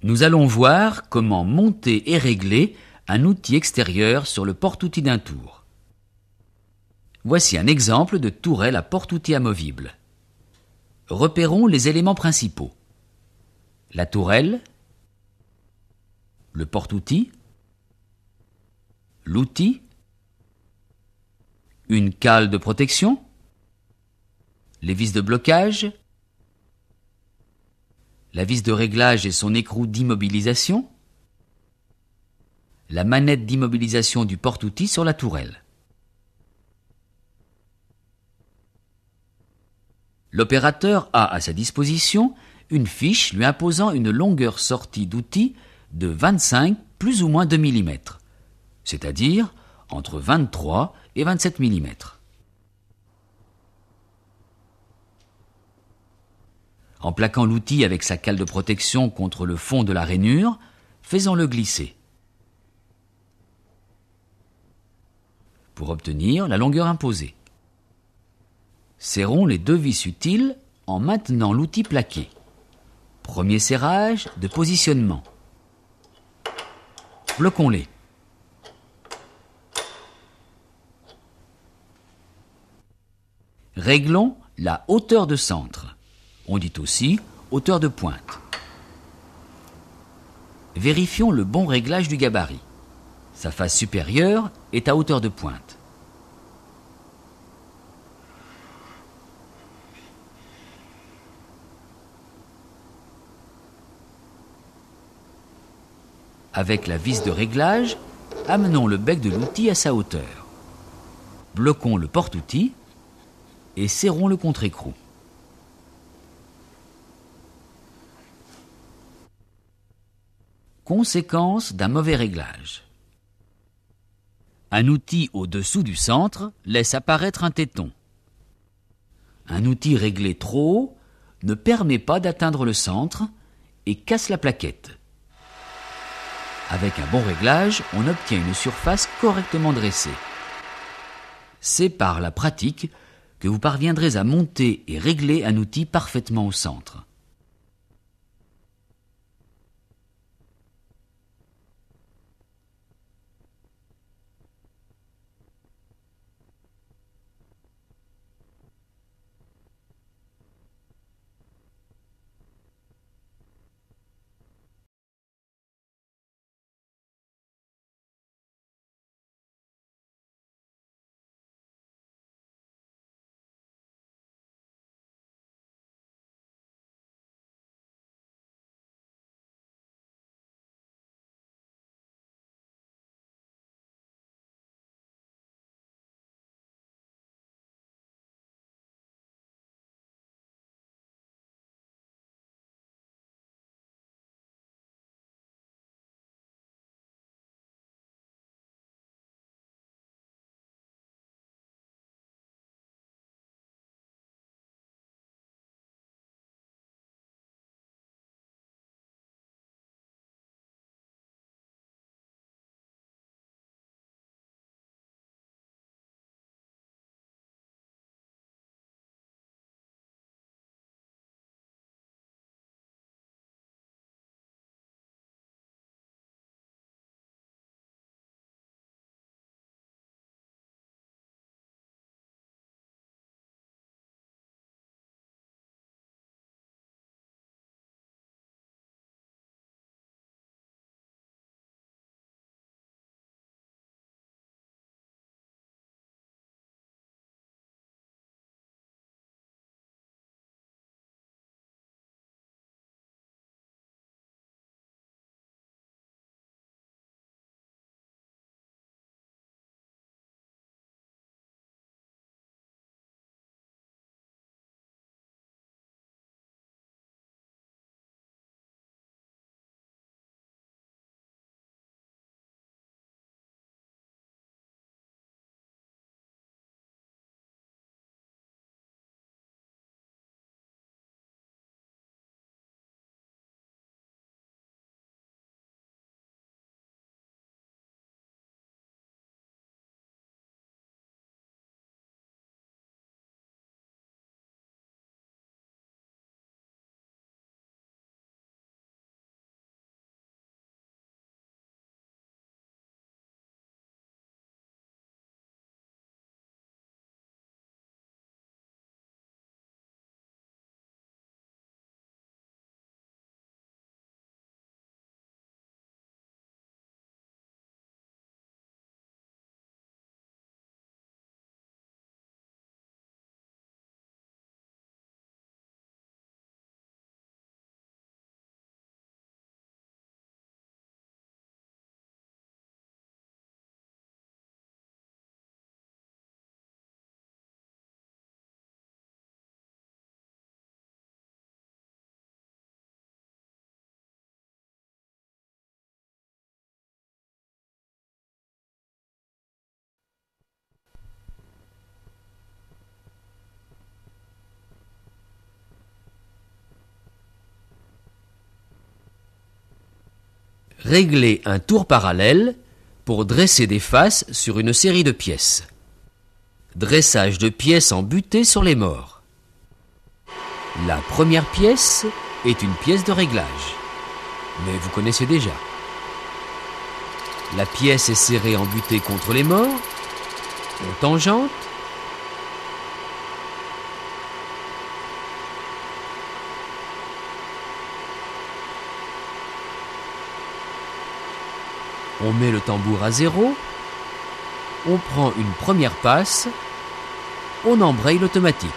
Nous allons voir comment monter et régler un outil extérieur sur le porte-outil d'un tour. Voici un exemple de tourelle à porte-outil amovible. Repérons les éléments principaux. La tourelle, le porte-outil, l'outil, une cale de protection, les vis de blocage, la vis de réglage et son écrou d'immobilisation, la manette d'immobilisation du porte-outil sur la tourelle. L'opérateur a à sa disposition une fiche lui imposant une longueur sortie d'outil de 25 plus ou moins 2 mm, c'est-à-dire entre 23 et 27 mm. En plaquant l'outil avec sa cale de protection contre le fond de la rainure, faisons-le glisser. Pour obtenir la longueur imposée. Serrons les deux vis utiles en maintenant l'outil plaqué. Premier serrage de positionnement. Bloquons-les. Réglons la hauteur de centre. On dit aussi hauteur de pointe. Vérifions le bon réglage du gabarit. Sa face supérieure est à hauteur de pointe. Avec la vis de réglage, amenons le bec de l'outil à sa hauteur. Bloquons le porte-outil et serrons le contre-écrou. Conséquence d'un mauvais réglage. Un outil au-dessous du centre laisse apparaître un téton. Un outil réglé trop haut ne permet pas d'atteindre le centre et casse la plaquette. Avec un bon réglage, on obtient une surface correctement dressée. C'est par la pratique que vous parviendrez à monter et régler un outil parfaitement au centre. Réglez un tour parallèle pour dresser des faces sur une série de pièces. Dressage de pièces en butée sur les morts. La première pièce est une pièce de réglage, mais vous connaissez déjà. La pièce est serrée en butée contre les morts, on tangente, on met le tambour à 0, on prend une première passe, on embraye l'automatique.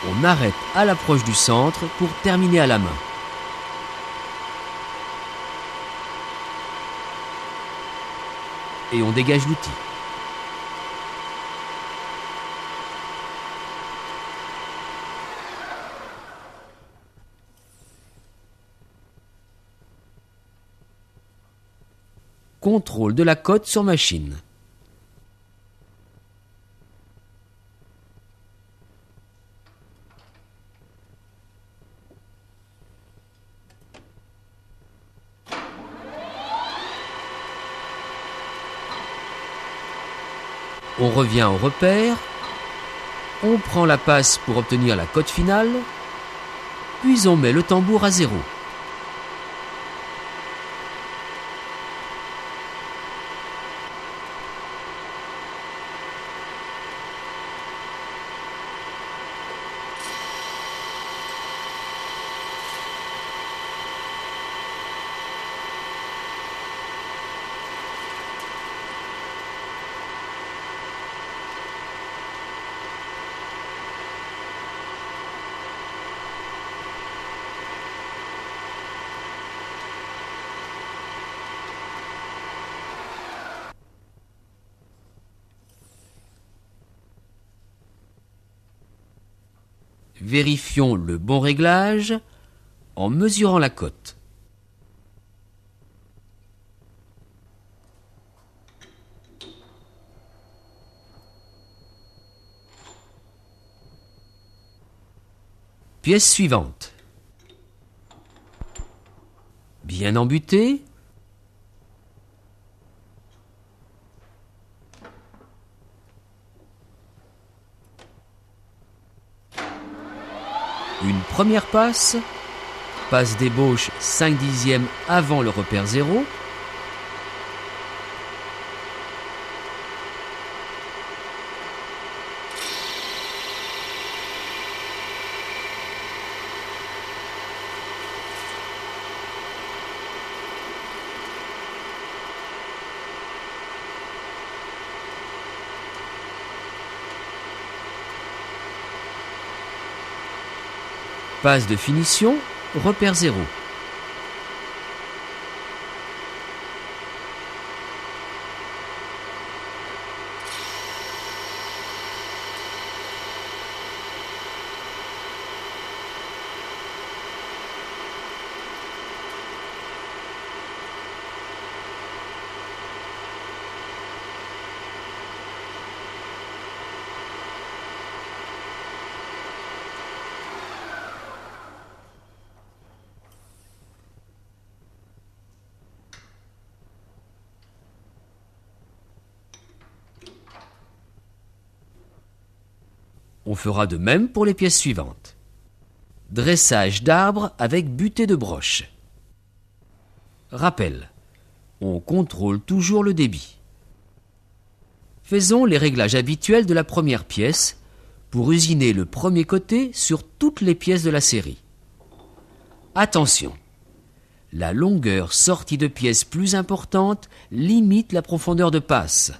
On arrête à l'approche du centre pour terminer à la main. Et on dégage l'outil. Contrôle de la cote sur machine. On revient au repère, on prend la passe pour obtenir la cote finale, puis on met le tambour à 0. Vérifions le bon réglage en mesurant la cote. Pièce suivante. Bien embutée. Une première passe, passe d'ébauche 5/10 avant le repère 0. Passe de finition, repère 0. On fera de même pour les pièces suivantes. Dressage d'arbre avec butée de broche. Rappel. On contrôle toujours le débit. Faisons les réglages habituels de la première pièce pour usiner le premier côté sur toutes les pièces de la série. Attention, la longueur sortie de pièces plus importante limite la profondeur de passe.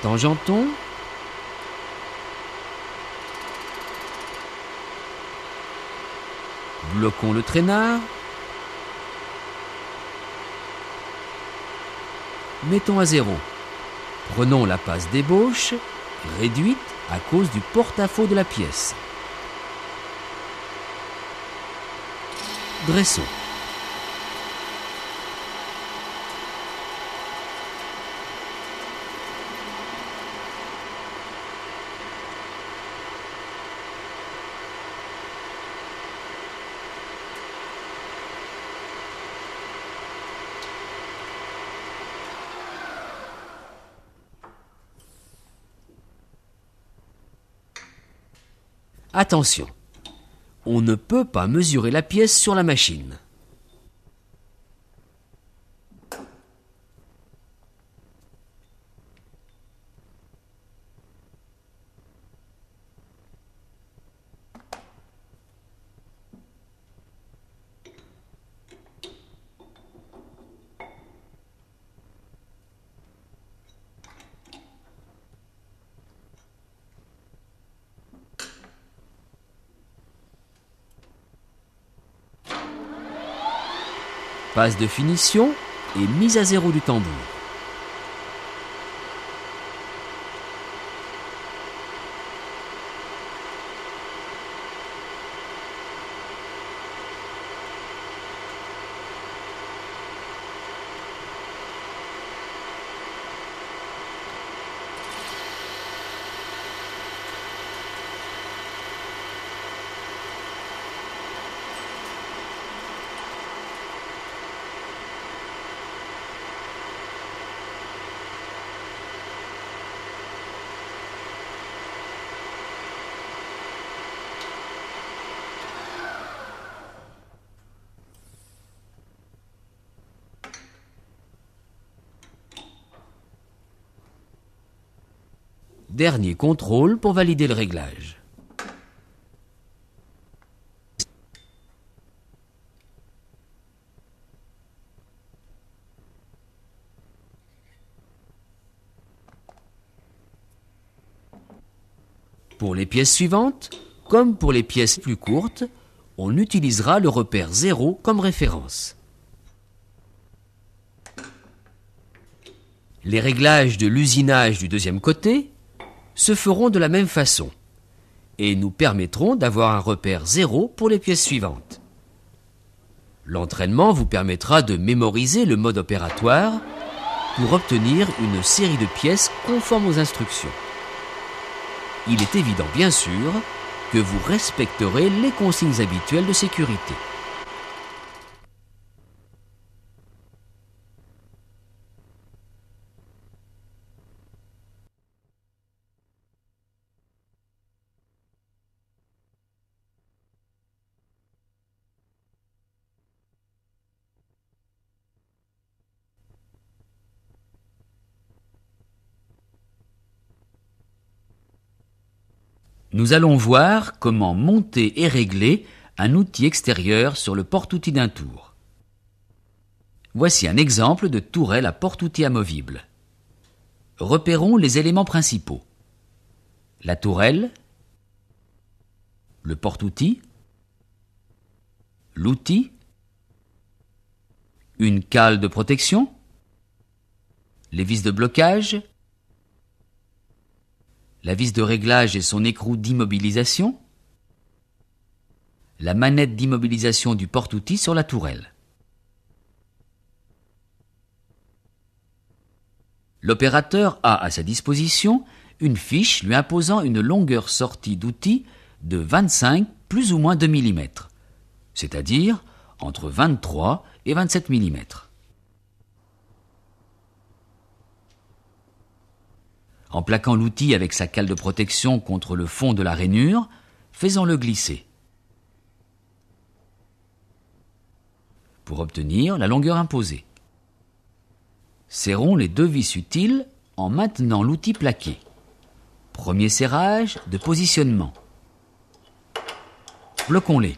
Tangentons. Bloquons le traînard. Mettons à 0. Prenons la passe d'ébauche, réduite à cause du porte-à-faux de la pièce. Dressons. Attention, on ne peut pas mesurer la pièce sur la machine. Passe de finition et mise à zéro du tambour. Dernier contrôle pour valider le réglage. Pour les pièces suivantes, comme pour les pièces plus courtes, on utilisera le repère 0 comme référence. Les réglages de l'usinage du deuxième côté se feront de la même façon et nous permettront d'avoir un repère 0 pour les pièces suivantes. L'entraînement vous permettra de mémoriser le mode opératoire pour obtenir une série de pièces conformes aux instructions. Il est évident, bien sûr, que vous respecterez les consignes habituelles de sécurité. Nous allons voir comment monter et régler un outil extérieur sur le porte-outil d'un tour. Voici un exemple de tourelle à porte-outil amovible. Repérons les éléments principaux. La tourelle, le porte-outil, l'outil, une cale de protection, les vis de blocage, la vis de réglage et son écrou d'immobilisation, la manette d'immobilisation du porte-outil sur la tourelle. L'opérateur a à sa disposition une fiche lui imposant une longueur sortie d'outil de 25 plus ou moins 2 mm, c'est-à-dire entre 23 et 27 mm. En plaquant l'outil avec sa cale de protection contre le fond de la rainure, faisons-le glisser pour obtenir la longueur imposée. Serrons les deux vis utiles en maintenant l'outil plaqué. Premier serrage de positionnement. Bloquons-les.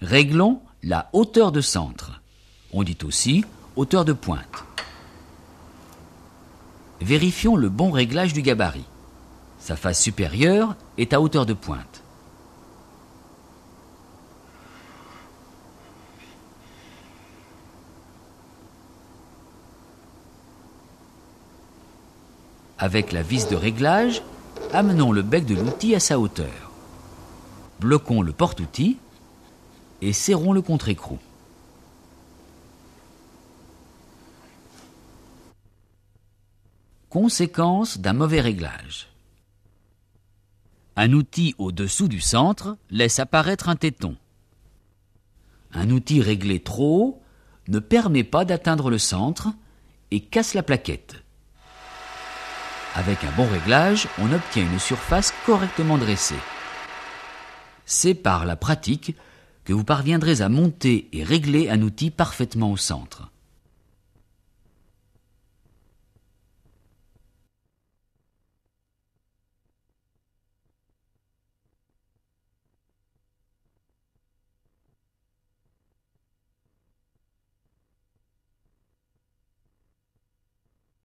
Réglons la hauteur de centre. On dit aussi hauteur de pointe. Vérifions le bon réglage du gabarit. Sa face supérieure est à hauteur de pointe. Avec la vis de réglage, amenons le bec de l'outil à sa hauteur. Bloquons le porte-outil et serrons le contre-écrou. Conséquence d'un mauvais réglage. Un outil au-dessous du centre laisse apparaître un téton. Un outil réglé trop haut ne permet pas d'atteindre le centre et casse la plaquette. Avec un bon réglage, on obtient une surface correctement dressée. C'est par la pratique que vous parviendrez à monter et régler un outil parfaitement au centre.